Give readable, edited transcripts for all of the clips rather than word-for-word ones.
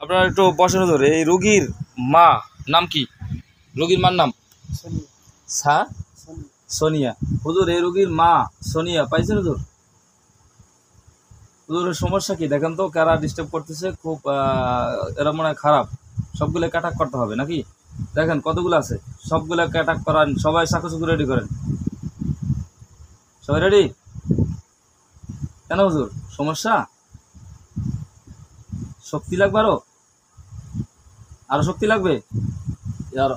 আপনার একটু বসানো ধরে এই রোগীর মা নাম কি? রোগীর মার নাম সোনিয়া। হুজুর এই রোগীর মা সোনিয়া পাইছেন হুজুর? হুজুরের সমস্যা কি দেখেন তো, কারা ডিস্টার্ব করতেছে খুব, এরা মনে হয় খারাপ। সবগুলো কাটাক করতে হবে নাকি? দেখেন কতগুলো আছে, সবগুলো কাটাক করান। সবাই চাকু রেডি করেন, সবাই রেডি? কেন হুজুর সমস্যা? শক্তি লাগবে, আরো শক্তি লাগবে। আর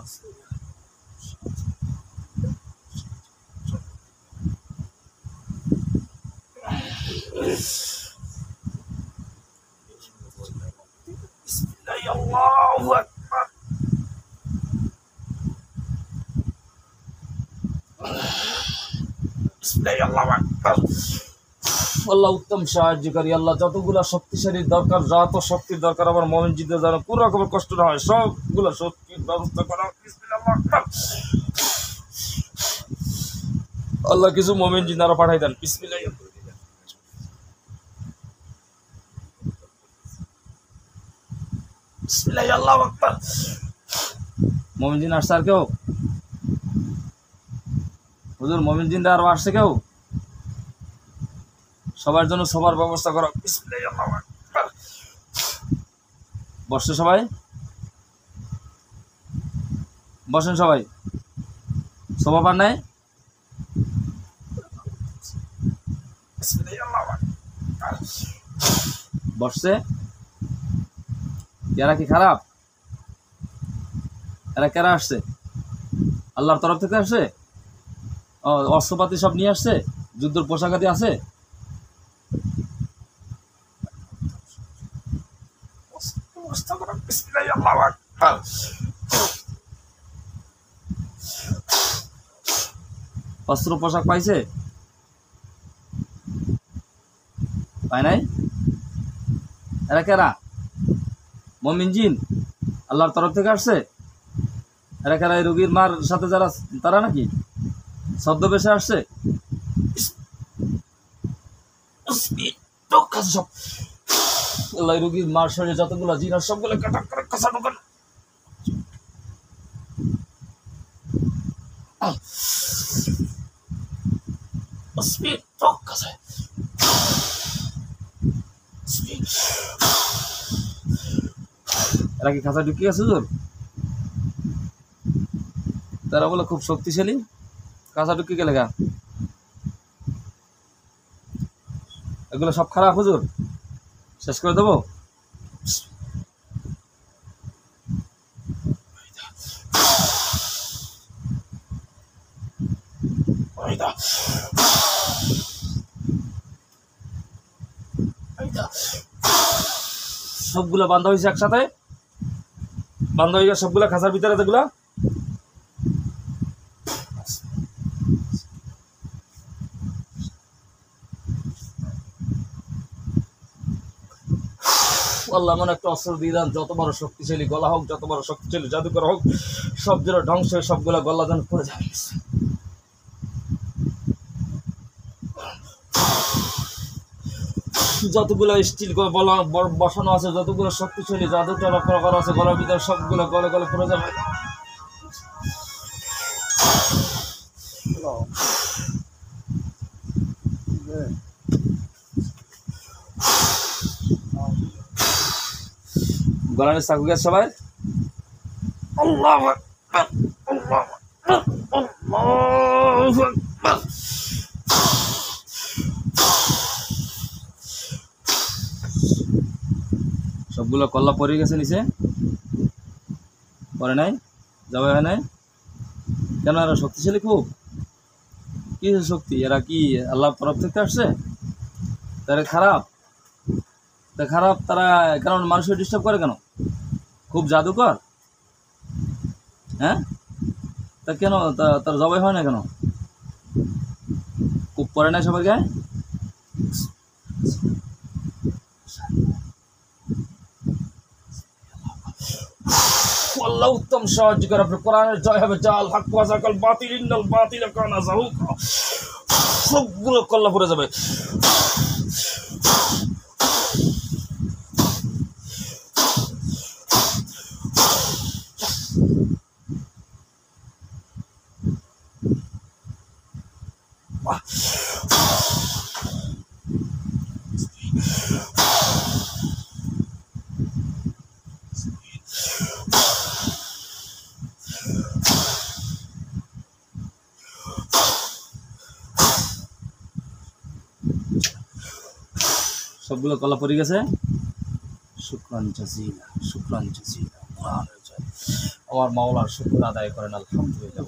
আল্লাহ উত্তম সাহায্যকারী, আল্লাহ যতগুলা শক্তিশালীর দরকার, যত শক্তির দরকার আমার মোমিন জিতে যেন কোনো রকমের কষ্ট না হয়, সবগুলা শক্তির ব্যবস্থা করা। আল্লাহ কিছু মোমিন জিন আরো পাঠাই দেন। বিসমিল্লাহ। আল্লাহু আকবার। মোমিন জিন আসছে আর কেউ? হুজুর মোমিন জিন আরো আসছে কেউ? সবার জন্য সবার ব্যবস্থা করো। বসছে সবাই, বসেন সবাই। সভা পান নাই? বসছে। এরা কি খারাপ? এরা কারা আসছে? আল্লাহর তরফ থেকে আসছে। অস্ত্রপাতি সব নিয়ে আসছে, যুদ্ধের পোশাকাতি আছে। অস্ত্র পোশাক পাইছে? পায় নাই? এরা কারা? মুমিন জিন আল্লাহর তরফ থেকে আসছে। এরা কারা? এই রোগীর মার সাথে যারা, তারা নাকি ছদ্মবেশে আসছে? সব আল্লাহ রোগীর মার শরীরে যতগুলো জিন আর সবগুলো কাটা করে কাঁচানো কেন? এরা কি খাঁচা ঢুকিয়ে আছে হুজুর? তারা বলে খুব শক্তিশালী, কাঁচা ঢুকিয়ে গেলে গা। এগুলো সব খারাপ হুজুর, শেষ করে দেবো। সবগুলা বান্ধা হয়েছে একসাথে, বান্ধা হয়ে গেছে সবগুলা খাঁচার ভিতরে। যেগুলা আল্লাহ মনে একটা অস্ত্র দিয়ে দেন, যত বড় শক্তিশালী গলা হোক, যত বড় শক্তিশালী জাদুকর হোক, সব যেন ধ্বংস হয়ে সবগুলা গলা যেন পড়ে যায়। যতগুলো স্টিল বসানো আছে, যতগুলো শক্তিশালী জাদু করা আছে গলার ভিতরে, সবগুলো গলে গলে পড়ে যাবে। গলার চাকু গেছে সবাই। আল্লাহু আকবার, আল্লাহু আকবার, আল্লাহু আকবার। সবগুলো কল্লা পড়ে গেছে নিচে, পরে নাই, যাবে হয় নাই কেন? এরা শক্তিশালী খুব। কি শক্তি? এরা কি আল্লাহর তরফ থেকে আসছে? তারা খারাপ? তা খারাপ তারা কেন মানুষকে ডিস্টার্ব করে কেন? খুব জাদুকর? হ্যাঁ, তা কেন তার জবাই হয় না কেন? খুব পড়ে নাই সবার গায়ে? আল্লাহ উত্তম সাহায্যকার, আপনি কোরআনের জয় হবে। জাল হক ওয়াজাকাল বাতিল ইন্নাল বাতিলা কানা যাহুকা। সবগুলো কল্লা পড়ে যাবে। সবগুলো কলা পড়ে গেছে। শুকরান জাজিলা, শুকরান জাজিলা। আমার মাওলার শুকর আদায় করেন আলহামদুলিল্লাহ।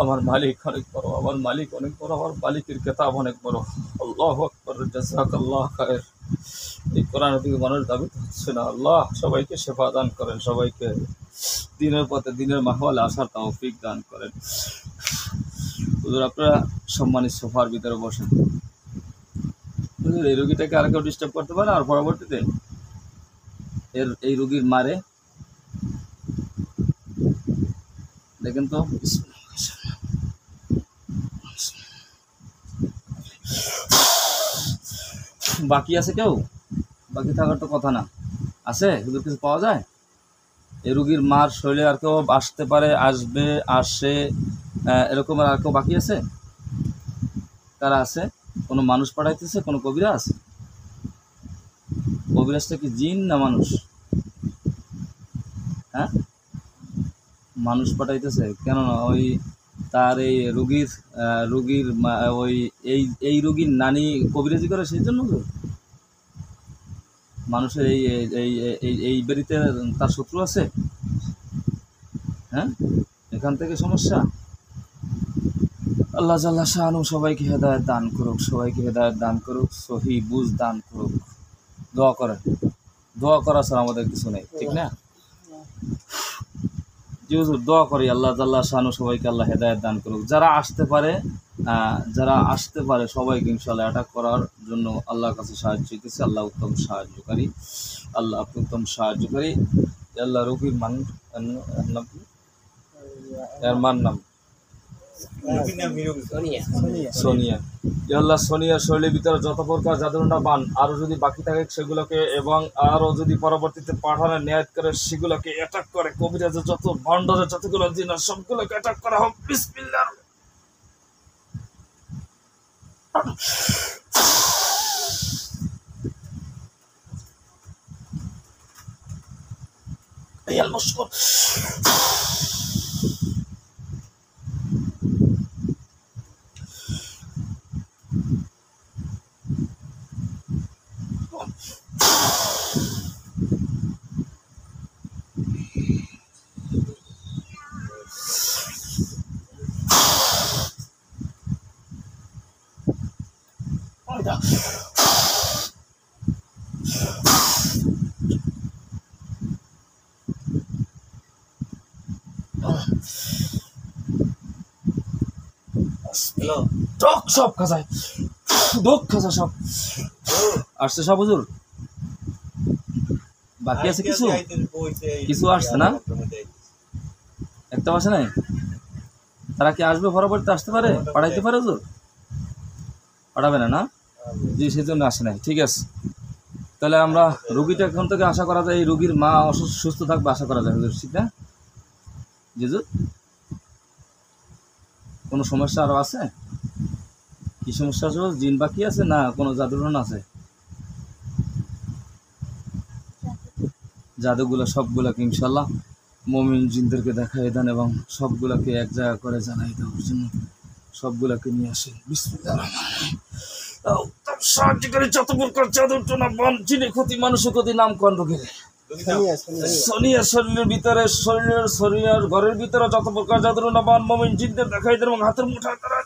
আমার মালিক অনেক বড়, আমার মালিক অনেক বড়, আমার মালিকের কিতাব অনেক বড়। আল্লাহু আকবার, জাযাকাল্লাহ খায়ের। এই কোরআন থেকে মানুষ দাবি হচ্ছে না। আল্লাহ সবাইকে শেফা দান করেন, সবাইকে দিনের পথে দিনের মাহওয়ালে আসার তৌফিক দান করেন। হুজুর আপনারা সম্মানিত সোফার ভিতরে বসেন। হুজুর এই রোগীটাকে আর কেউ ডিস্টার্ব করতে পারে? আর পরবর্তীতে এই রোগীর মারে দেখেন তো। বাকি আছে কেউ? বাকি থাকার তো কথা না। আছে হুজুর, কিছু পাওয়া যায়? এই রুগীর মার শরীরে আর কেউ আসতে পারে, আসবে, আসে, এরকম আর কেউ বাকি আছে? কারা আছে? কোনো মানুষ পাঠাইতেছে? কোনো কবিরাজ? কবিরাজটা কি জিন না মানুষ? হ্যাঁ, মানুষ পাঠাইতেছে কেন? না ওই তার এই রুগীর ওই এই রুগীর নানি কবিরাজি করে, সেই জন্য তো মানুষের এই এই এই এই বাড়িতে তার শত্রু আছে। হ্যাঁ, এখান থেকে সমস্যা। আল্লাহ জাল্লা শাআনু সবাইকে হেদায়েত দান করুক, সবাইকে হেদায়েত দান করুক, সহি বুঝ দান করুক। দোয়া করেন। দোয়া করা ছাড়া আমাদের কিছু নেই, ঠিক না? জি হুজুর, দোয়া করি আল্লাহ জাল্লা শাআনু সবাইকে আল্লাহ হেদায়েত দান করুক। যারা আসতে পারে সবাইকে ইনশাআল্লাহ অ্যাটাক করার জন্য আল্লাহর কাছে সাহায্য চাইতেছে। আল্লাহ উত্তম সাহায্যকারী, আল্লাহ আপনি উত্তম সাহায্যকারী। আল্লাহ রোগীর মান নাম সোনিয়া। আল্লাহ সোনিয়ার শরীরের ভিতরে যত প্রকার জাদুটনা বান আরো যদি বাকি থাকে সেগুলোকে, এবং আরো যদি পরবর্তীতে পাঠানোর নিয়াত করে সেগুলোকে অ্যাটাক করে, কবিরাজের যত ভান্ডারের যতগুলো জিন সবগুলোকে অ্যাটাক করা হোক বিসমিল্লাহ। এই আলমস্কর সব খাসায় দোক খাসা সব আসছে সব হুজুর। বাকি আছে কিছু, কিছু আসছে না, একটা আসে নাই। তারা কি আসবে? পরবর্তীতে আসতে পারে, পাঠাইতে পারে হুজুর? পাঠাবে না? না জি, সেই জন্য আসে নাই। ঠিক আছে, তাহলে আমরা রুগীটা এখন থেকে আশা করা যায় এই রুগীর মা সুস্থ থাকবে, আশা করা যায় হুজুর, ঠিক না? জি হুজুর, কোনো সমস্যা আরো আছে? কি সমস্যা আছে? জিন বাকি আছে না কোনো জাদুটন আছে? জাদুগুলো সবগুলোকে ইনশাল্লাহ মুমিন জিনদেরকে দেখাই দেন এবং সবগুলোকে এক জায়গা করে জানাই দেওয়ার জন্য সবগুলোকে নিয়ে আসেন। বিসমিল্লাহির রহমানির রহিম। সাহায্যকারী যত প্রকার জাদুটনা বান জিনে ক্ষতি মানুষের ক্ষতি নাম কোন রোগের সোনিয়া শরীরের ভিতরে শরীরের ঘরের ভিতরে যত প্রকার জাদুটনা বান মুমিন জিনদের দেখাই দেন এবং হাতের মুঠায় তারা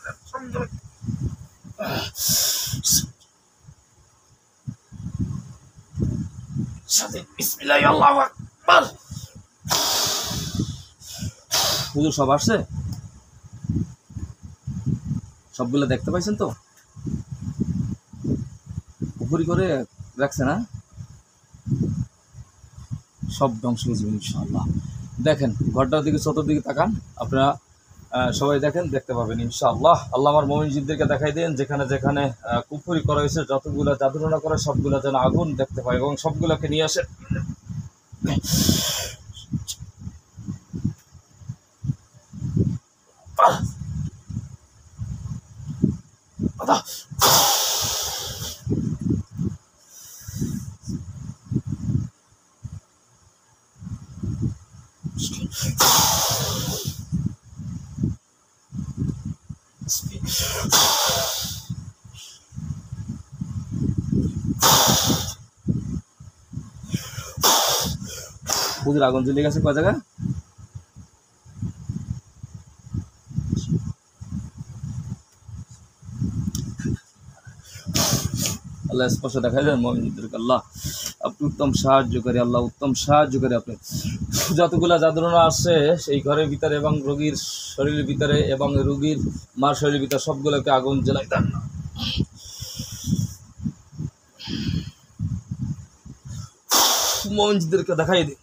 সাথে বিসমিল্লাহ আল্লাহু আকবার। হুজুর সব আসছে? সবগুলো দেখতে পাইছেন তো? উপরি করে রাখছে না? সব ধ্বংস হয়ে যাবে ইনশাআল্লাহ। দেখেন ঘরটার দিকে, চতুর্দিকে তাকান আপনারা, সবাই দেখেন, দেখতে পাবেন ইনশাআল্লাহ। আল্লাহ আমার মুমিন জিনদেরকে দেখাই দেন যেখানে যেখানে কুফরি করা হয়েছে, যতগুলো জাদুটনা করে সবগুলো যেন আগুন দেখতে পায় এবং সবগুলোকে নিয়ে আসে। হুজুর আগুন জ্বলে গেছে কয় জায়গা? আল্লাহ স্পষ্ট দেখাই দেন মুমিনদেরকে। আল্লাহ আপনি উত্তম সাহায্যকারী, আল্লাহ উত্তম সাহায্যকারী। আপনি যতগুলা যাদুরনা আছে সেই ঘরের ভিতরে এবং রোগীর শরীরের ভিতরে এবং রোগীর মার শরীরের ভিতরে সবগুলোকে আগুন জ্বালাই দেন না। মুমিনদেরকে দেখাই দিন।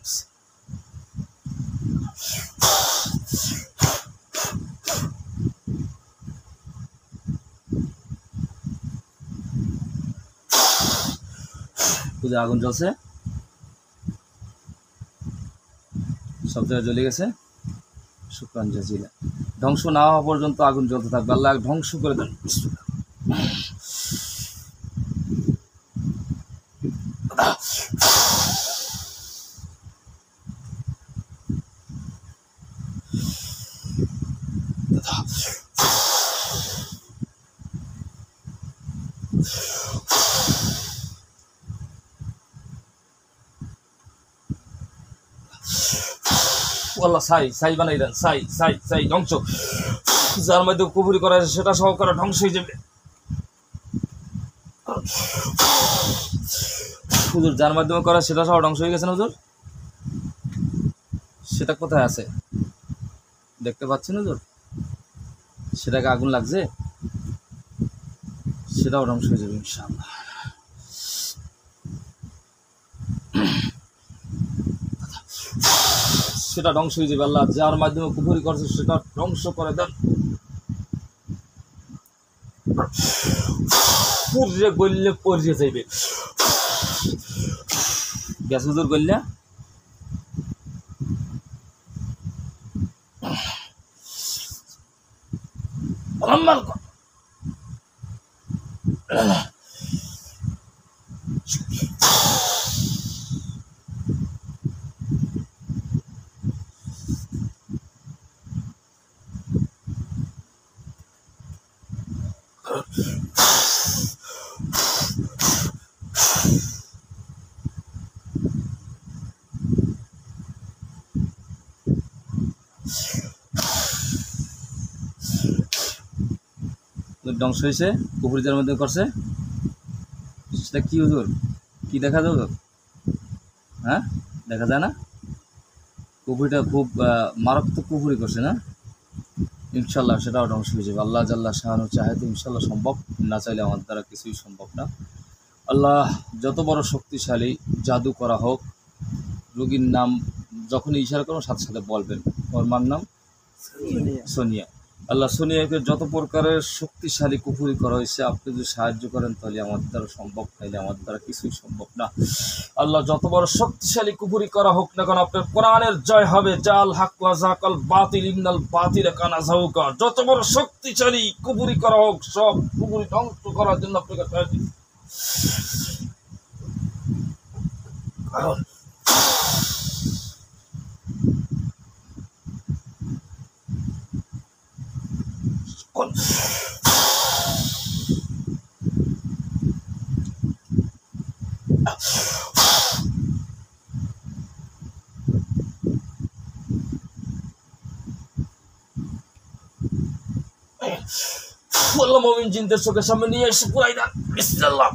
আগুন জ্বলছে, সব জায়গায় জ্বলে গেছে। শুকরান জাজিলা। ধ্বংস না হওয়া পর্যন্ত আগুন জ্বলতে থাকবে। আল্লাহ ধ্বংস করে দেন। আল্লাহ সাই বানাই দেন। সাই ধ্বংস। যার মধ্যে কুফরি করা আছে সেটা সহকারে ধ্বংস হয়ে যাবে। হুজুর যার মাধ্যমে করা সেটা সহ ধ্বংস হয়ে গেছে না হুজুর? সেটা কোথায় আছে দেখতে পাচ্ছেন হুজুর? সেটাকে আগুন লাগছে, সেটাও ধ্বংস হয়ে যাবে ইনশাআল্লাহ। সেটা ধ্বংস হয়ে যাবে। আল্লাহ যার মাধ্যমে কুফরি করছে সেটা ধ্বংস করে দেন। পুরে গললে পড়ে যাইবে। গ্যাস হুজুর গললে ধ্বংস হয়েছে। কুফরি যার মধ্যে করছে সেটা কি হুজুর? কি দেখা যায় হুজুর? হ্যাঁ, দেখা যায় না? কুফরিটা খুব মারাত্মক কুফরি করছে না? ইনশাল্লাহ সেটাও ধ্বংস হয়ে যাবে। আল্লাহ জাল্লা শাহানু চাহে তো ইনশাল্লাহ সম্ভব, না চাইলে আমার দ্বারা কিছুই সম্ভব না। আল্লাহ যত বড় শক্তিশালী জাদু করা হোক, রোগীর নাম যখনই ইশারা করো সাথে সাথে বলবেন ওর মার নাম সোনিয়া। আল্লাহ সোনিয়াকে যত প্রকারের শক্তিশালী কুফরি করা হয়েছে আপনি যদি সাহায্য করেন তাহলে আমার দ্বারা সম্ভব, তাইলে আমার দ্বারা কিছুই সম্ভব না। আল্লাহ যত বড় শক্তিশালী কুফরি করা হোক না কেন আপনার কোরআনের জয় হবে। জাল হাক ওয়া যাকাল বাতিল ইন্নাল বাতিলা কানা যাহুকা। যত বড় শক্তিশালী কুফরি করা হোক সব কুফরি ধ্বংস করার জন্য আপনাকে সাহায্য কারণ আল্লাহ মুমিন জিনদের চোখের সামনে নিয়ে এসে পুরাই দেন। বিসমিল্লাহ।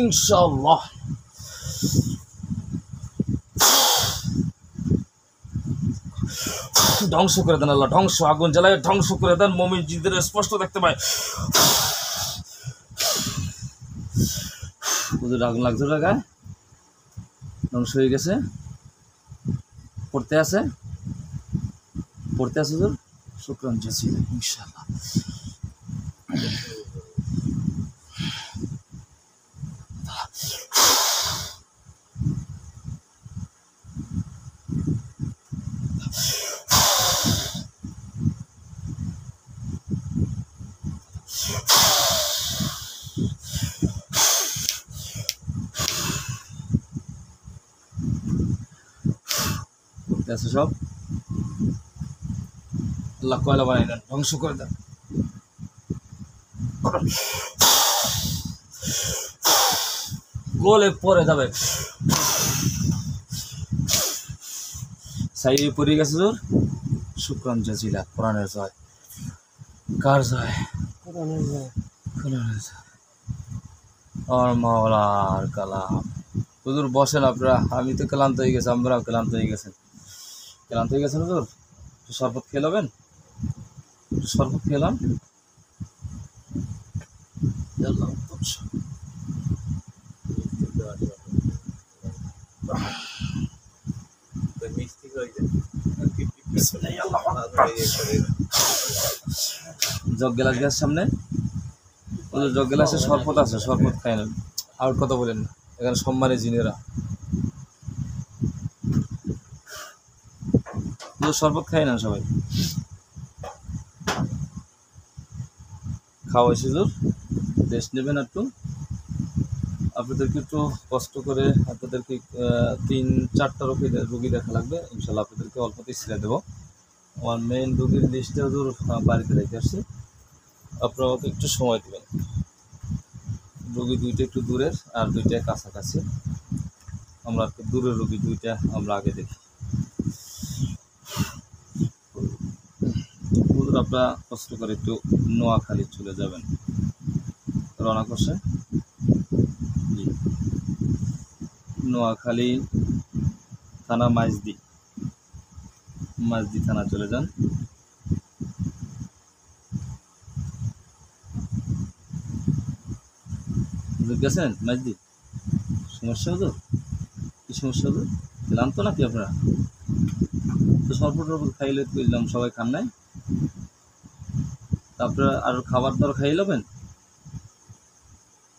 ইনশাআল্লাহ ধ্বংস করে দেন। আল্লাহ ধ্বংস, আগুন জ্বালায় ধ্বংস করে দেন। মুমিন জিনদের স্পষ্ট দেখতে পায়। হুজুর আগুন লাগছে গায়ে, ধ্বংস হয়ে গেছে। পড়তে আছে হুজুর। শুকরান জাজিলা ইনশাআল্লাহ। আছে সব আল্লাহ কয়লা বানাই দেন, ধ্বংস করে দেন। গোলে পরে যাবে, সাইডে পড়ে গেছে তোর। শুক্রান জাজিলা, কোরআনের জয়। কার জয়? কোরআনের জয়। কোরআনের জয়। আর মাওলার কালাম। হুজুর বসেন আপনারা, আমি তো ক্লান্ত হয়ে গেছি, আমরাও ক্লান্ত হয়ে গেছেন। ক্লান্ত হয়ে গেছেন হুজুর? একটু শরবত খেয়ে নেবেন, একটু শরবত খেলাম। জগ গ্লাস গ্যাস সামনে, জগ গ্লাসে শরবত আছে, শরবত খাই নেন। আর কথা বলেন না, এখানে সম্মানী জিনেরা। শরবত খাই না সবাই, খাওয়াইছি হুজুর, রেস্ট নেবেন একটু। আপনাদেরকে একটু কষ্ট করে আপনাদেরকে 3-4টা রোগী দেখা লাগবে ইনশাল্লাহ। আপনাদেরকে অল্পতেই ছেড়ে দেবো। আমার মেইন রোগীর লিস্টে হুজুর বাড়িতে রেখে আসছি, আপনারা আমাকে একটু সময় দেবেন। রোগী 2টা একটু দূরের আর 2টা কাছাকাছি। আমরা একটু দূরের রোগী 2টা আমরা আগে দেখি। হুজুর আপনারা কষ্ট করে একটু নোয়াখালী চলে যাবেন, রওনা করছে। জি, নোয়াখালী থানা মাইজদি থানা চলে যান। হুজুর গেছেন মাইজদি? সমস্যা হুজুর? কি সমস্যা হুজুর? ক্লান্ত নাকি আপনারা? তো শরবত খাইলে বুঝলাম সবাই খান নাই, তারপরে আর খাবার দাবার খাইয়ে নেবেন।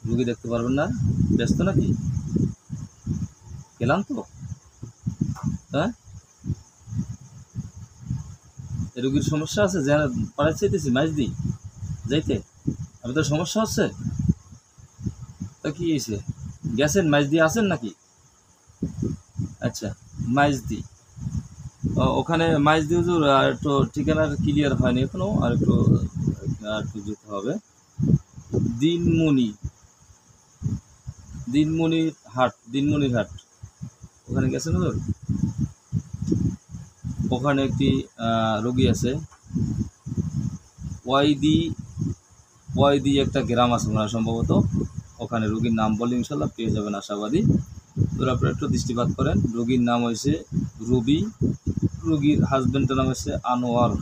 রুগী দেখতে পারবেন না, ব্যস্ত নাকি? ক্লান্ত? হ্যাঁ, রুগীর সমস্যা আছে, যে পাড়ায় চাইতেছি মাইজদি যাইতে, আপনাদের সমস্যা হচ্ছে? তা কি হয়েছে, গেছেন মাইজদি আছেন নাকি? আচ্ছা, মাইজদি ওখানে মাইজদি হুজুর আর একটু ঠিকানার ক্লিয়ার হয়নি এখনো, আর একটু যেতে হবে। দিনমণির হাট ওখানে গেছেন হুজুর? ওখানে একটি রোগী আছে, ওয়াইদি একটা গ্রাম আছে মনে হয় সম্ভবত। ওখানে রোগীর নাম বলে ইনশাল্লাহ পেয়ে যাবেন আশাবাদী। তোর আপনারা একটু দৃষ্টিপাত করেন। রোগীর নাম হয়েছে রুবি, রোগীর হাজব্যান্ডের নাম হয়েছে আনোয়ার।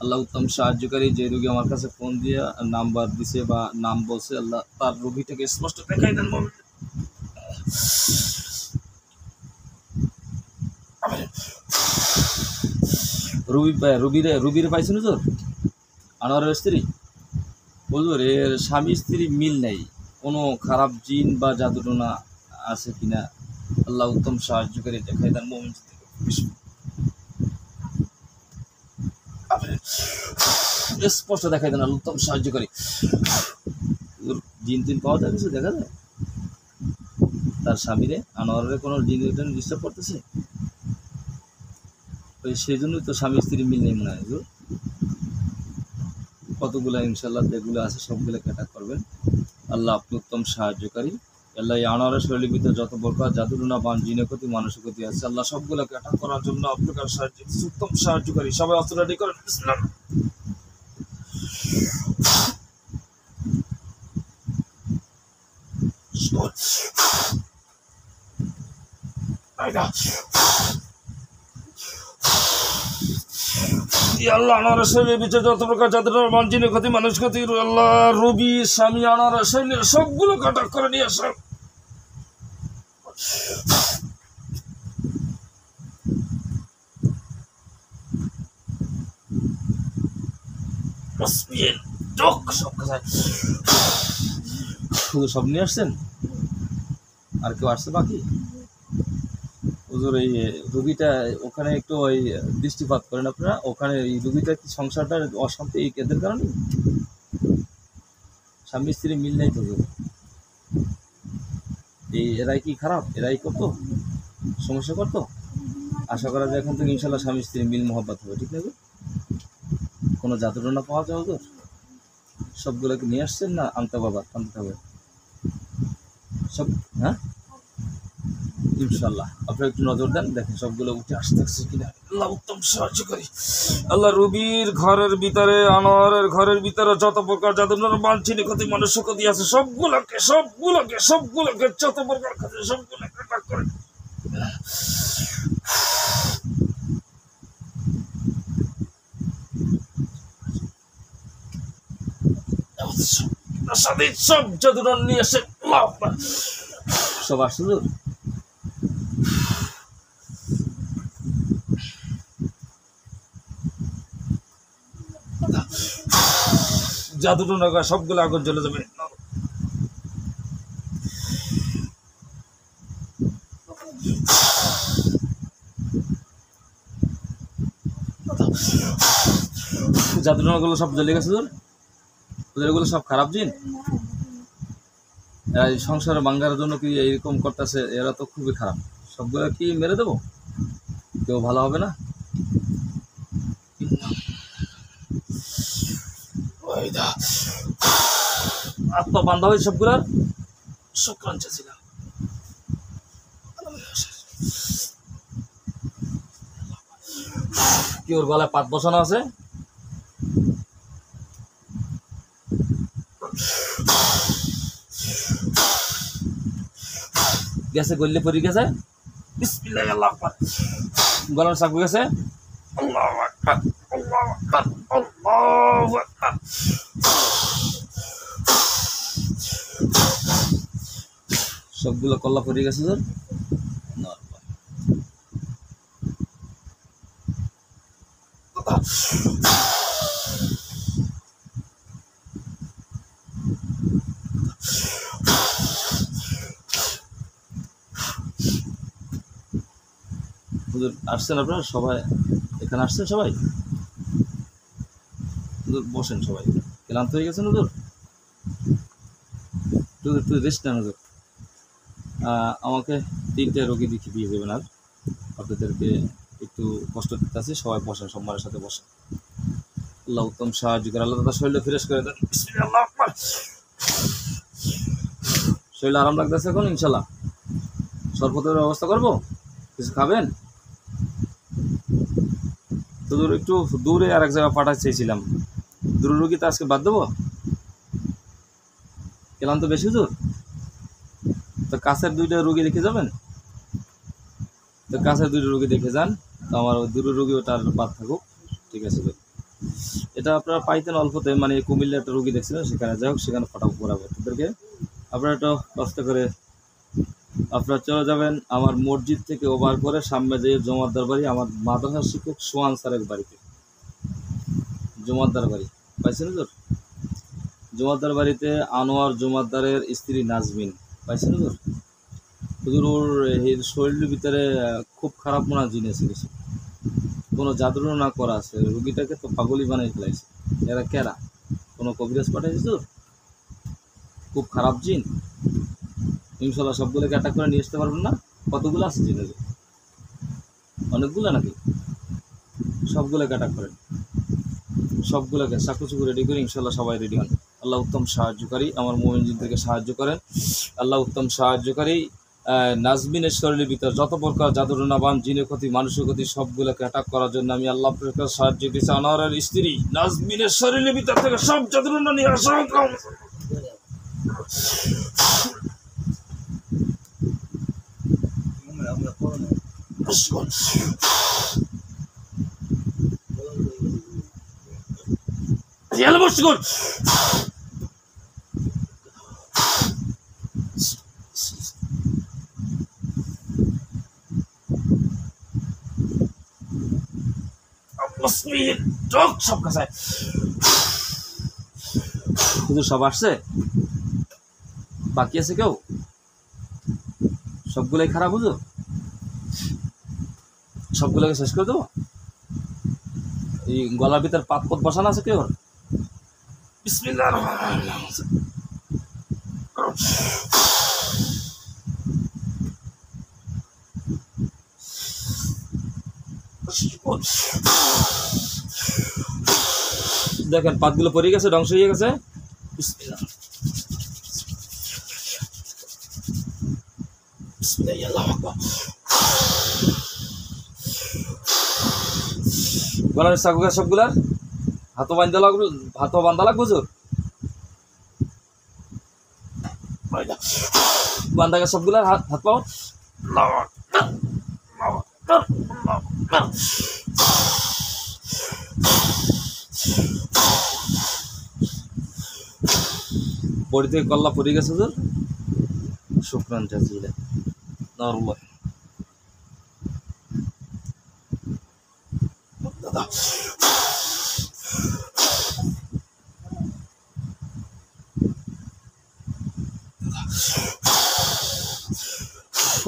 আল্লাহ উত্তম সাহায্যকারী। যে রোগী আমার কাছে ফোন দিয়ে নাম্বার দিছে বা নাম বলছে, আল্লাহ তার রোগীটাকে স্পষ্ট দেখাই দেন। রুবিরে পাইছেন হুজুর? আনোয়ারের স্ত্রী হুজুর, এর স্বামী স্ত্রী মিল নেই, কোনো খারাপ জিন বা জাদুটোনা আছে কিনা আল্লাহ উত্তম সাহায্যকারী দেখাই দেন। মোমিন স্পষ্ট দেখাই দেন আল্লাহ উত্তম সাহায্যকারী। জিন টিন পাওয়া যায়, কিছু দেখা যায় তার স্বামীরে আনোয়ারের কোনো জিন ডিস্টার্ব করতেছে? সেই জন্যই তো স্বামী স্ত্রী মিল নেই মনে হয় হুজুর। কতগুলো ইনশাল্লাহ যেগুলো আছে সবগুলো অ্যাটাক করবেন। আল্লাহ আপনি উত্তম সাহায্যকারী। আল্লাহ এই আনোয়ারের শরীরের ভিতরে যত প্রকার জাদুটনা বান জিনের ক্ষতি মানসিক ক্ষতি আছে, আল্লাহ সবগুলোকে অ্যাটাক করার জন্য আপনার সাহায্য উত্তম সাহায্যকারী। সবাই অস্ত্র রেডি করেন। ইসলাম আল্লাহ আনোয়ারের শরীরের ভিতরে যত প্রকার জাদুটনা বান জিনের ক্ষতি মানুষ ক্ষতি, আল্লাহ রবি স্বামী আনোয়ারের শরীরের সবগুলো অ্যাটাক করে নিয়ে আসেন। সব নিয়ে আসছেন? আর কেউ আসছে বাকি? হুজুর এই রুগীটা ওখানে একটু ওই দৃষ্টিপাত করেন আপনারা। ওখানে এই রুগীটা কি সংসারটার অশান্তি এদের কারণে? স্বামী স্ত্রী মিল নেই তো হুজুর? এই এরাই কি খারাপ? এরাই করতো সমস্যা করতো? আশা করা যায় এখন থেকে ইনশাল্লাহ স্বামী স্ত্রী মিল মোহাব্বত হবে, ঠিক আছে? কোনো জাদুটনা পাওয়া যাবে তো? সবগুলোকে নিয়ে আসছেন না আনতে আনতে হবে সব? হ্যাঁ, ইনশাল্লাহ আপনারা একটু নজর দেন, দেখেন সবগুলো উঠে আসতেছে কিনা। আল্লাহ উত্তম সাহায্য করি। আল্লাহ রবির ঘরের ভিতরে, আনোয়ারের ঘরের ভিতরে যত প্রকার জাদুর বাঞ্ছিনি ক্ষতি মানুষ ক্ষতি আছে সবগুলোকে যত প্রকার ক্ষতি সবগুলোকে ডাক করে সাথে সব জাদুর নিয়ে আসে। সব আসছে তো? জাদুটো নগা সবগুলো আগুন জ্বলে যাবে। জাদুটোনাগুলো সব জ্বলে গেছে তোর? তোদের এগুলো সব খারাপ জিন। এরা এই সংসারে বাঙ্গার জন্য কি এইরকম করতেছে? এরা তো খুবই খারাপ। সবগুলো কি মেরে দেবো? কেউ ভালো হবে না। আত্মা বান্ধা হয়েছে সবগুলার সংক্রান্ত ছিল। কি ওর গলায় পাত বসানো আছে? গেছে, গল্লি পরি গেছে। বিসমিল্লাহ, আল্লাহু আকবার। গলার চাকু গেছে। আল্লাহু আকবার, আল্লাহু আকবার, আল্লাহু আকবার। সবগুলো কল্লা পরি গেছে তোর। হুজুর আসছেন আপনারা সবাই? এখানে আসছেন সবাই? হুজুর বসেন সবাই। ক্লান্ত হয়ে গেছেন হুজুর? হুজুর একটু রেস্ট নেন হুজুর। আমাকে 3টে রোগী দেখে দিয়ে দেবেন। আর আপনাদেরকে একটু কষ্ট দিতে আছে। সবাই বসেন, সম্মানের সাথে বসেন। আল্লাহ উত্তম সাহায্য করে। আল্লাহ তাদের শরীরটা ফ্রেশ করে দেন। বিসমিল্লাহ, আকবার। শরীর আরাম লাগতেছে এখন ইনশাল্লাহ? শরবতের ব্যবস্থা করবো? কিছু খাবেন? তো একটু দূরে আর এক জায়গায় পাঠাতে চেয়েছিলাম। দূর রোগী তো আজকে বাদ দেবো? ক্লান্ত বেশি দূর তো কাছের 2টা রোগী দেখে যাবেন। তো কাছের 2টা রোগী দেখে যান। তো আমার দূর রোগী ওটা আর বাদ থাকুক, ঠিক আছে? এটা আপনারা পাইতেন অল্পতে, মানে কুমিল্লা একটা রোগী দেখছিলেন, সেখানে যাই হোক, সেখানে ফটাফট করাবো তাদেরকে। আপনারা একটু কষ্ট করে আপনারা চলে যাবেন আমার মসজিদ থেকে ওভার করে সামনে যে জমাদ্দার বাড়ি, আমার মাদ্রাসার শিক্ষক সোহান স্যারের বাড়িতে। জমাদ্দার বাড়ি পাইছেন তোর? জমাদ্দার বাড়িতে আনোয়ার জমাদ্দারের স্ত্রী নাজমিন, পাইছেন তোর? হুজুর ওর শরীরের ভিতরে খুব খারাপ মনে হয় জিনিস গেছে, কোনো জাদু না করা আছে। রুগীটাকে তো পাগলই বানিয়ে ফেলাইছে। এরা কেরা? কোনো কবিরাজ পাঠাইছে তোর? খুব খারাপ জিন। ইনশাল্লাহ সবগুলোকে অ্যাটাক করে নিয়ে আসতে পারবেন না? কতগুলো আছে জিন? অনেকগুলো নাকি? সবগুলোকে অ্যাটাক করেন, সবগুলোকে চাকুচুকু রেডি করে ইনশাল্লাহ সবাই রেডি হন। আল্লাহ উত্তম সাহায্যকারী, আমার মুমিন জিনদেরকে সাহায্য করেন। আল্লাহ উত্তম সাহায্যকারী। নাজমিনের শরীরের ভিতর যত প্রকার জাদুটনাবান জিনের ক্ষতি মানুষের ক্ষতি সবগুলোকে অ্যাটাক করার জন্য আমি আল্লাহ প্রকার সাহায্য দিয়েছি। আনোয়ারের স্ত্রী নাজমিনের শরীরের ভিতর থেকে সব জাদুটনা নিয়ে আসা। সব কাছে হুজুর সব আসছে? বাকি আছে কেউ? সবগুলোই খারাপ হুজুর? সবগুলোকে শেষ করে দেবো? এই গলার ভিতর পাত বসানো আছে কেউ? বিসমিল্লাহির রহমানির রহিম। দেখেন পাতগুলো পড়ে গেছে, ধ্বংস হয়ে গেছে। বিসমিল্লাহ। বিসমিল্লাহ, আল্লাহু আকবার। গলার চাকুকা সবগুলার হাতও বান্ধা লাগবে, হাতও বান্ধা লাগবে হুজুর। বান্ধা গেছে সবগুলার হাত হাত পাও। বডি থেকে কল্লা পড়ে গেছে হুজুর। শুকরান জাজিলা। নরমাল দাদা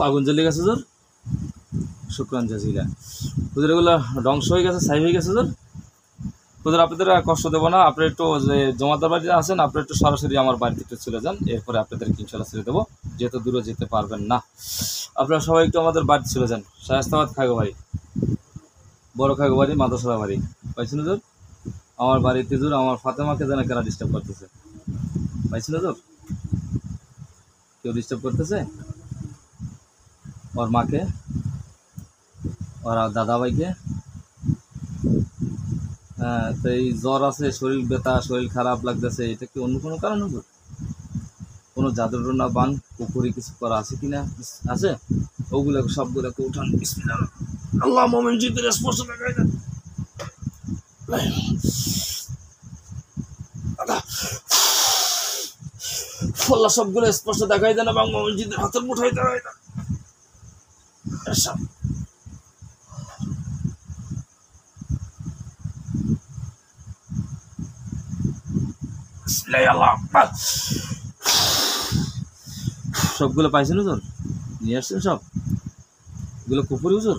আগুন জ্বলে গেছে হুজুর। শুকরান জাজিলা। হুজুর এগুলো ধ্বংস হয়ে গেছে, ছাই হয়ে গেছে হুজুর। হুজুর আপনাদের কষ্ট দেবো না, আপনি একটু যে জমাদার বাড়িতে আছেন আপনি একটু সরাসরি আমার বাড়িতে একটু চলে যান, এরপরে আপনাদেরকে ইনশাল্লাহ ছেড়ে দেবো, যেহেতু দূরে যেতে পারবেন না। আপনারা সবাই একটু আমাদের বাড়িতে চলে যান। শায়েস্তাবাদ খাগো বাড়ি, বড় খাগো বাড়ি, মাদ্রাসা বাড়ি পাইছেন হুজুর। আমার বাড়িতে হুজুর আমার ফাতেমাকে যেন কেনা ডিস্টার্ব করতেছে, পাইছেন হুজুর। কেউ ডিস্টার্ব করতেছে ওর মাকে, ওর দাদা ভাইকে। হ্যাঁ, তো এই জ্বর আছে, শরীর ব্যথা, শরীর খারাপ লাগতেছে, এটা কি অন্য কোনো কারণ হুজুর? কোনো জাদুর না বান পুকুরি কিছু করা আছে কিনা? আছে? ওগুলোকে সবগুলোকে উঠান। বিসমিল্লাহ। আল্লাহ মোমেন জিদের স্পর্শ দেখাই দেন। আল্লাহ সবগুলো স্পর্শ দেখাই দেন এবং মোমেন জিদের হাতের মুঠাই দেখাই দেন। সবগুলো পাইছেন হুজুর? নিয়ে আসছেন সব? এগুলো কুপুরি হুজুর?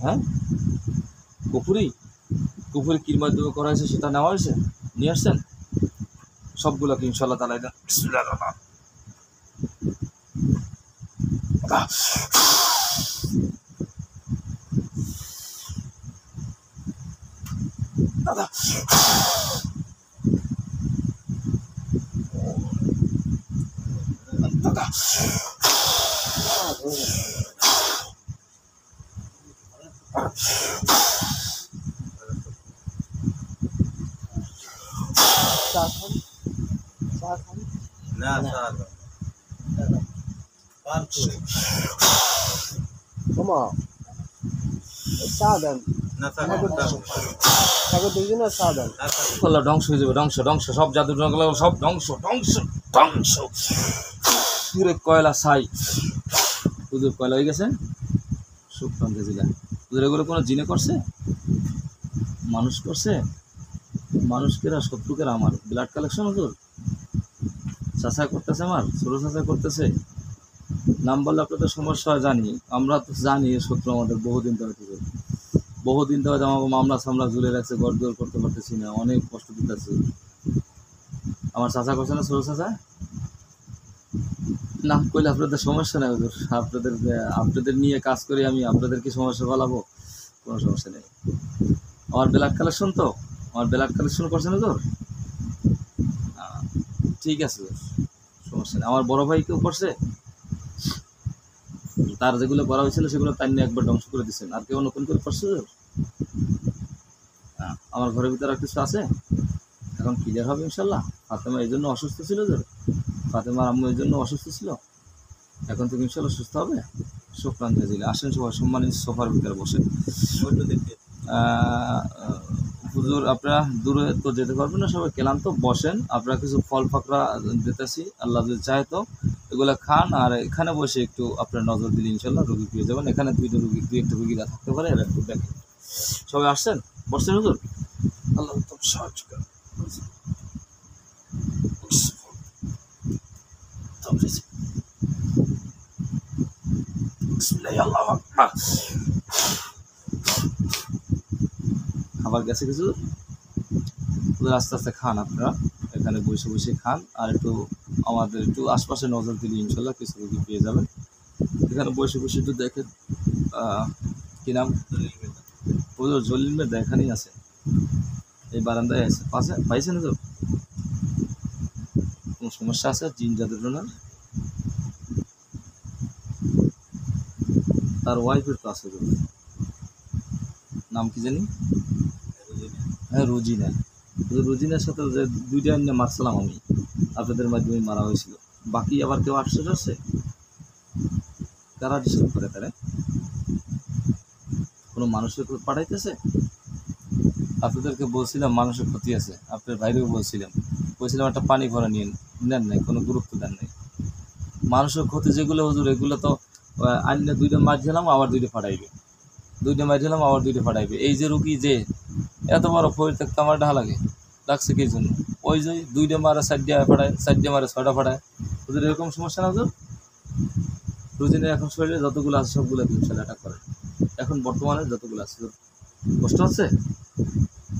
হ্যাঁ, কুপুরি কুপুরি কির মাধ্যমে করা হয়েছে সেটা নেওয়া হয়েছে, নিয়ে আসছেন সবগুলোকে ইনশাল্লাহ তাআলা। দাদা দাদা না স্যার Come on. Sadan. না স্যার Sago দুইজন আর সাদান। আল্লাহ ধ্বংস হয়ে যাবে, ধ্বংস ধ্বংস, সব জাদু সব ধ্বংস ধ্বংস ধ্বংস। পুরো কয়লা ছাই হুজুর, কয়লা হয়ে গেছে। শুকরান জাজিলা। হুজুর এগুলো কোনো জিনে করছে, মানুষ করছে? মানুষকেরা শত্রুকেরা আমার ব্লাড কালেকশন হুজুর। চাষা করতেছে, আমার ছোট চাষা করতেছে। নাম বললে আপনাদের সমস্যা হয় জানি, আমরা তো জানি শত্রু আমাদের বহুদিন ধরে হুজুর, বহুদিন ধরে আমাকে মামলা সামলা ঝুলে রাখছে, গড়দোড় করতে পারতেছি না, অনেক কষ্ট দিতেছে। আমার চাচা করছে না, ছোট চাচা না কইলে আপনাদের সমস্যা নেই হুজুর। আপনাদের নিয়ে কাজ করি আমি, আপনাদের কি সমস্যা ফলাবো? কোনো সমস্যা নেই। আমার ব্লাড কালেকশন তো, আমার ব্লাড কালেকশন করছেন হুজুর? ঠিক আছে হুজুর, সমস্যা নেই। আমার বড় ভাই কেউ করছে, তার যেগুলো করা হয়েছিল সেগুলো তার নিয়ে একবার ধ্বংস করে দিচ্ছেন, আর কেউ নতুন করে করছে হুজুর? আমার ঘরের ভিতরে আর কিছু আছে, এখন ক্লিয়ার হবে ইনশাল্লাহ। ফাতেমা এই জন্য অসুস্থ ছিল হুজুর, ফাতেমার আম্মু এই জন্য অসুস্থ ছিল, এখন থেকে ইনশাল্লাহ সুস্থ হবে। শুকরান জাজিলা। আসেন সবাই সম্মানিত সোফার ভিতরে বসেন। হুজুর আপনারা দূরে তো যেতে পারবেন না, সবাই ক্লান্ত, বসেন। আপনারা কিছু ফল ফাকরা দিতেছি, আল্লাহ যদি চায় তো এগুলো খান, আর এখানে বসে একটু আপনার নজর দিলে ইনশাল্লাহ রোগী পেয়ে যাবেন। এখানে দুই একটা রুগীরা থাকতে পারে, এরা একটু দেখেন। সবাই আসছেন, বসছেন হুজুর? আল্লাহ তো সাহায্য করেন। খাবার গেছে কিছু, আস্তে আস্তে খান আপনারা, এখানে বসে বসে খান, আর একটু আমাদের একটু আশপাশে নজর দিলে ইনশাল্লাহ কিছু রুগী পেয়ে যাবেন। এখানে বসে বসে একটু দেখেন, কি নাম? হুজুর জলিল মির্জা এখানেই আছে, এই বারান্দায় আছে। পাইছেন হুজুর? কোনো সমস্যা আছে জিন জাদুর জন্য? তার ওয়াইফের তো আছে হুজুর, নাম কি জানি? হ্যাঁ রুজিনা। রুজিনার সাথে যে দুইটা এমনি মারছিলাম আমি, আপনাদের মাধ্যমে মারা হয়েছিল। বাকি আবার কেউ আসছে? কারা ডিস্টার্ব করে তারা? কোনো মানুষের পাঠাইতেছে? আপনাদেরকে বলছিলাম মানুষের ক্ষতি আছে, আপনার ভাইরেও বলছিলাম একটা পানি ভরা নিয়ে নেন নাই, কোনো গুরুত্ব দেন নাই। মানুষের ক্ষতি যেগুলো হুজুর, এগুলো তো আইনে দুইটা মার দিলাম আবার দুইটা ফাটাইবে, এই যে রুগী যে এত বড় ফরিদ থাকতে আমার ঢা লাগে লাগছে কি জন্য? ওই যে দুইটা মারে চারটা ফাটায়, চারটা মারে ছয়টা ফাটায়। হুজুর এরকম সমস্যা না হুজুর? রুজিনের এখন শরীরে যতগুলো আছে সবগুলো ইনশাল্লাহ অ্যাটাক করে। এখন বর্তমানে যতগুলো আছে কষ্ট হচ্ছে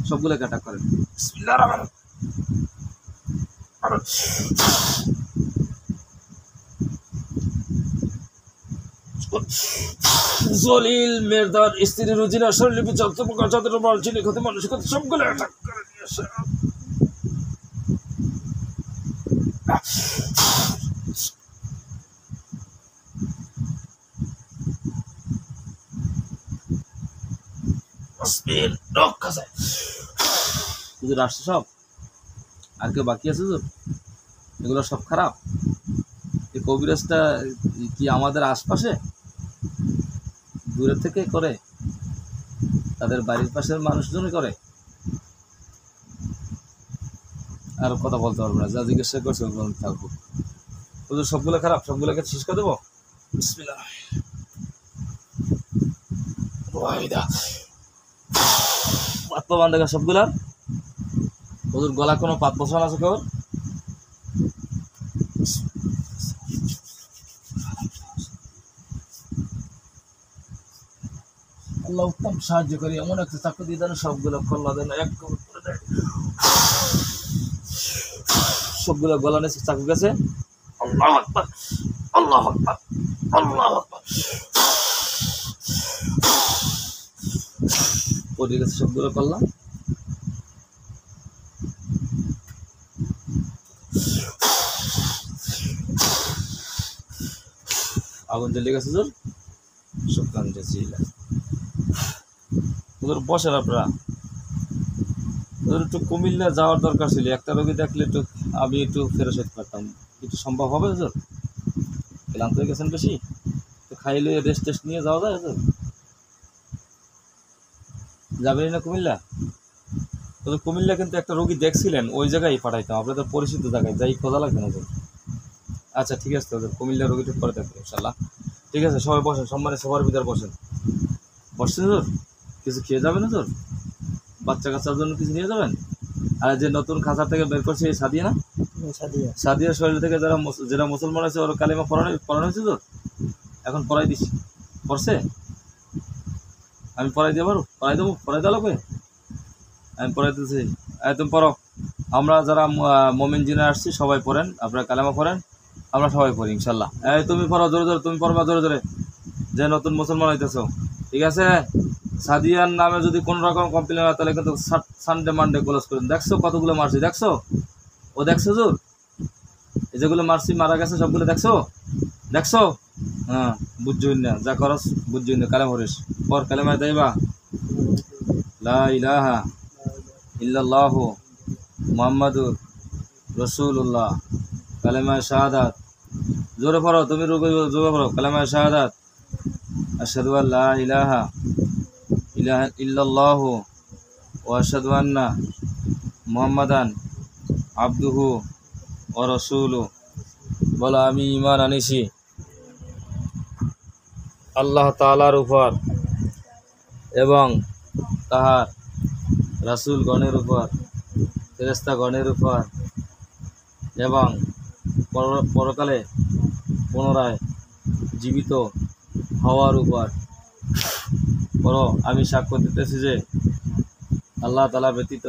সবগুলোকে অ্যাটাক করেন। বিসমিল্লাহির রহমানির রহিম। জলিল মির্জার স্ত্রী রুজিনার শরীরে যত প্রকার যত রকম জিনিস ক্ষতি মানসিক ক্ষতি সবগুলো অ্যাটাক করে দিয়েছে। হুজুর আসছে সব? আর কেউ বাকি আছে হুজুর? এগুলো সব খারাপ। এই কবিরাজটা কি আমাদের আশপাশে দূরের থেকে করে? তাদের বাড়ির পাশের মানুষজনই করে? আর কথা বলতে পারবো না, যা জিজ্ঞাসা করছে থাকবো। হুজুর সবগুলো খারাপ, সবগুলোকে শেষ করে দেবো। বিসমিল্লাহ। পাত বান্ধা সবগুলা। হুজুর গলা কোনো পাত বসানো আছে কেউ? আল্লাহ উত্তম সাহায্য করি, এমন একটা চাকরি দিয়ে দেন সবগুলো খোলা দেন, এক সবগুলো গলা নিচে চাকু গেছে। আল্লাহু আকবার, আল্লাহু আকবার, আল্লাহু আকবার। পড়ে গেছে সবগুলো করলাম। আগুন জ্বলে গেছে হুজুর, শুকরান জাজিলা। হুজুর বসেন আপনারা। হুজুর একটু কুমিল্লা যাওয়ার দরকার ছিল, একটা রোগী দেখলে একটু আমি একটু ফেরত হতে পারতাম, একটু সম্ভব হবে হুজুর? ক্লান্ত হয়ে গেছেন বেশি, তো খাইলে রেস্ট টেস্ট নিয়ে যাওয়া যায় হুজুর? যাবেন না কুমিল্লা? হুজুর কুমিল্লা কিন্তু একটা রোগী দেখছিলেন, ওই জায়গায় পাঠাইতাম, আপনাদের পরিচিত জায়গায় যাই খোঁজা লাগবে না হুজুর। আচ্ছা ঠিক আছে হুজুর, কুমিল্লা রোগীটা পরে দেখবেন ইনশাল্লাহ। ঠিক আছে সবাই বসেন, সম্মানের সবার ভিতরে বসেন। বসছেন হুজুর? কিছু খেয়ে যাবেন হুজুর? বাচ্চা কাচ্চার জন্য কিছু নিয়ে যাবেন? আর যে নতুন খাঁচা থেকে বের করছে এই সাদিয়া না? সাদিয়া শরীর থেকে যারা মুসলমান আছে ওর কালিমা পড়ানো হয়েছে তো? এখন পড়াই দিছি। পড়ছে? আমি পড়াই দিয়ে পারো? পড়াই দেওয়া লাগবে? আমি পড়াই দিতেছি। তুমি পড়ো। আমরা যারা মমিন জিনে আসছি সবাই পড়েন, আপনারা কালেমা পড়েন, আমরা সবাই পড়ি ইনশাল্লাহ। তুমি পড়ো জোরে জোরে, তুমি পড়বা জোরে জোরে, যে নতুন মুসলমান হইতেছ। ঠিক আছে? সাদিয়ার নামে যদি কোনো রকম কমপ্লেন হয় তাহলে কিন্তু সানডে মানডে ক্লোজ করুন। দেখছো কতগুলো মারছি? দেখছো? ও দেখছো হুজুর? এই যেগুলো মারছি মারা গেছে সবগুলো দেখছো? হ্যাঁ বুঝছই না, যা করস বুঝছই না। কালেমা পড়িস, পর কালেমা তাইবা লা ইলাহা ইল্লাল্লাহু মুহাম্মাদুর রাসূলুল্লাহ, কালেমা শাহাদাত। জোরে পড়ো, তুমি জোরে পড়ো, কালেমা শাহাদাত। আশহাদু আল্লা ইলাহা ইল্লাল্লাহু ওয়া আশহাদু আন্না মুহাম্মাদান আবদুহু ওয়া রাসূলুহু। বলো আমি ঈমান আনিছি আল্লাহ তাআলার উপর এবং তাহার রাসূলগণের উপর, ফেরেশতাগণের উপর এবং পরকালে পুনরায় জীবিত হওয়ার উপর। বলো আমি সাক্ষ্য দিতেছি যে আল্লাহ তাআলা ব্যতীত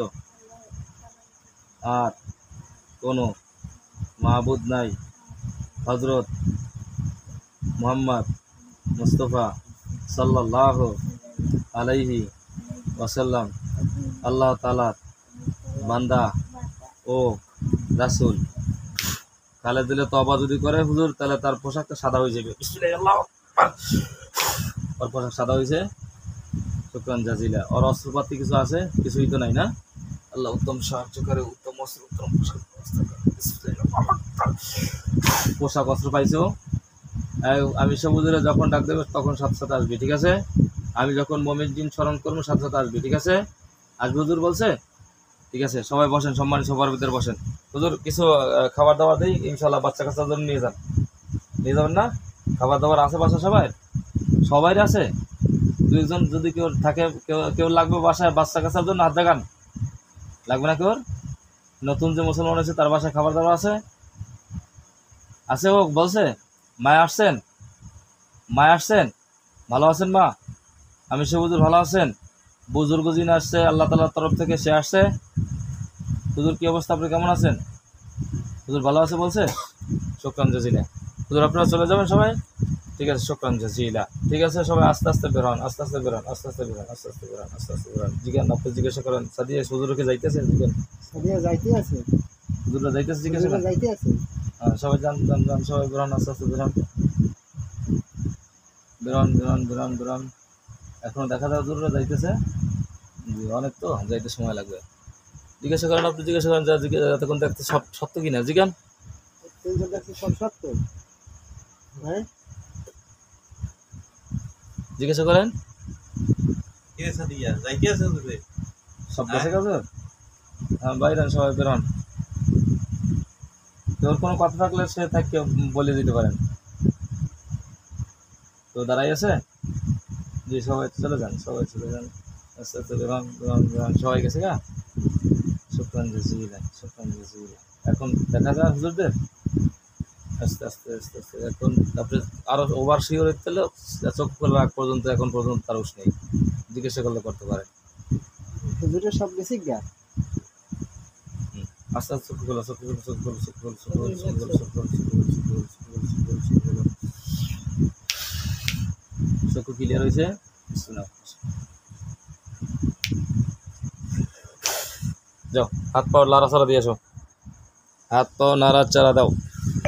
আর কোনো মাবুদ নাই, হযরত মুহাম্মদ মুস্তাফা সাল্লাল্লাহু আলাইহি ওয়াসাল্লাম আল্লাহ তাআলার বান্দা ও রাসূল। কালে দিলে তওবা যদি করে হুজুর, তাহলে তার পোশাকটা সাদা হয়ে যাবে। বিসমিল্লাহ, আল্লাহু আকবার। ওর পোশাক সাদা হয়েছে, শুকরান জাজিলা। ওর অস্ত্রপাতি কিছু আছে? কিছুই তো নাই না? আল্লাহ উত্তম সাহায্য করে, উত্তম অস্ত্র, উত্তম পোশাক ব্যবস্থা করে। বিসমিল্লাহ, আল্লাহু আকবার। পোশাক অস্ত্র পাইছো? আমি সবুজেরা যখন ডাক দেবে তখন সাথে সাথে আসবি, ঠিক আছে? আমি যখন মমিন দিন স্মরণ করবো সাথে সাথে আসবি, ঠিক আছে? আসবি হুজুর বলছে? ঠিক আছে, সবাই বসেন, সম্মানিত সবার ভিতরে বসেন। হুজুর কিছু খাবার দাবার দিই ইনশাল্লাহ, বাচ্চা কাচ্চার জন্য নিয়ে যান। নিয়ে যাবেন না? খাবার দাবার আছে বাসা সবাই? সবাই আছে? দুইজন যদি কেউ থাকে, কেউ লাগবে বাসায় বাচ্চা কাচ্চার জন্য হাত দেখান। লাগবে না কেউ? নতুন যে মুসলমান আছে তার বাসায় খাবার দাবার আছে? আছে ও বলছে? মায় আসছেন? মায় আসছেন? ভালো আছেন মা? আমি সে হুজুর ভালো আছেন? বুজুর্গ জিন আসছে আল্লাহ তাআলার তরফ থেকে, সে আসছে। হুজুর কি অবস্থা, আপনি কেমন আছেন? হুজুর ভালো আছে বলছে। শুকরান জাজিলা। হুজুর আপনারা চলে যাবেন সবাই? ঠিক আছে, শুকরান জাজিলা। ঠিক আছে, সবাই আস্তে আস্তে বের হন, আস্তে আস্তে বের হন, আস্তে আস্তে বের হন, আস্তে আস্তে বের হন, আস্তে আস্তে বের হন। জিজ্ঞান, আপনি জিজ্ঞাসা করেন সাদিয়া হুজুরকে যাইতেছে? জিজ্ঞান সাদিয়া যাইতে আছে, হুজুররা যাইতেছে, জিজ্ঞাসা করেন। যাইতে আছে। হ্যাঁ, সবাই যান যান যান, সবাই বের হন, আস্তে আস্তে বের হন, বের হন, বের হন, বের হন, বের হন। এখনো দেখা যায় হুজুররা যাইতেছে। জি, অনেক তো যাইতে সময় লাগবে। জিজ্ঞাসা করেন, আপনি জিজ্ঞাসা করেন, যা এতক্ষণ দেখতে সব সত্য কিনা জিজ্ঞান। তিনজন দেখছি সব সত্য। হ্যাঁ, জিজ্ঞাসা করেন কে সাদিয়া যাইতে আছে হুজুরে? সব গেছে কাজ। হ্যাঁ, বাইরে সবাই বেরোন। তোর কোনো কথা থাকলে সে থাকে বলে দিতে পারেন। তো দাঁড়াই আছে? জি, সবাই চলে যান, সবাই চলে যান, আস্তে আস্তে বেরোন, বেরোন, বেরোন। সবাই গেছে গা? শুকরান জাজিলা, শুকরান জাজিলা। এখন দেখা যায় হুজুরদের আস্তে আস্তে আস্তে আস্তে। এখন তারপরে আরো ওভার শিওর হতে হলে চোখ খোলা আগ পর্যন্ত, এখন পর্যন্ত তার উস নেই। জিজ্ঞাসা করলে করতে পারেন। হুজুরের সব গেছে গা। আস্তে আস্তে চোখ খোলা, চোখ খোলা, চোখ খোলা, চোখ খোলা, চোখ খোলা, চোখ খোলা, চোখ খোলা, চোখ খোলা, চোখ খোলা, চোখ খোলা, চোখ খোলা। চোখ ক্লিয়ার হয়েছে? যাও, হাত পা নাড়াচাড়া দিয়ে আসো, হাত পা নাড়াচাড়া দাও।